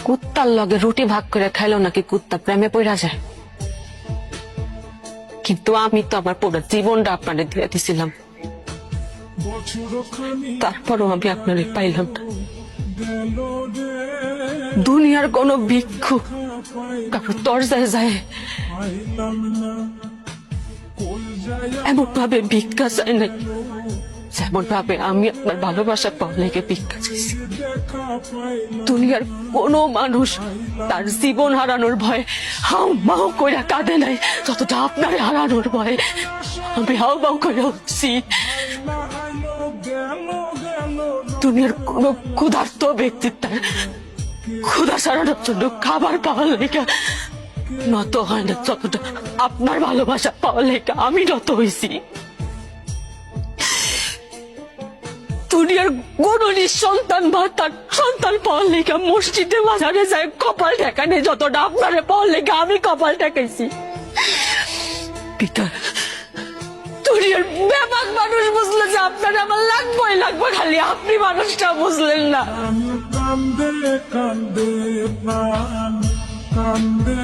কুত্তার লগে রুটি ভাগ করে খাইলো নাকি কুত্তা প্রেমে পড়া যায়। কিন্তু আমি তো আমার পুরো জীবনটা আপনারে দিয়ে দিছিলাম, তারপরও আমি আপনারে পাইলাম না। দুনিয়ার কোন ভিক্ষু কারো দরজায় যায় এমন ভাবে ভিক্ষা চায় নাই, যেমন ভাবে আমি আপনার ভালোবাসা পাওয়া লেগে ভিক্ষা চাইছি। দুনিয়ার কোন মানুষ তার জীবন হারানোর ভয়ে হাউ মাউ করে কাঁদে নাই যতটা আপনার হারানোর ভয়ে আমি হাউ মাউ করে উঠছি। দুনিয়ার কোন ক্ষুধার্ত ব্যক্তি তার ক্ষুধা সারানোর জন্য খাবার পাওয়ার লেগে নত হয় না যতটা আপনার ভালোবাসা পাওয়ার লেগে আমি নত হয়েছি। দুনিয়ার কোন নিঃসন্তান বা তার সন্তান পাওয়ার লেগে মসজিদে বাজারে যায় কপাল ঠেকানে যতটা আপনারে পাওয়ার লেগে আমি কপাল ঠেকাইছি। পিতা দুনিয়ার ব্যাপক মানুষ বুঝলো যে আপনার আমার লাগবে খালি আপনি মানুষটা বুঝলেন না। কান্দে কান্দে কান্দে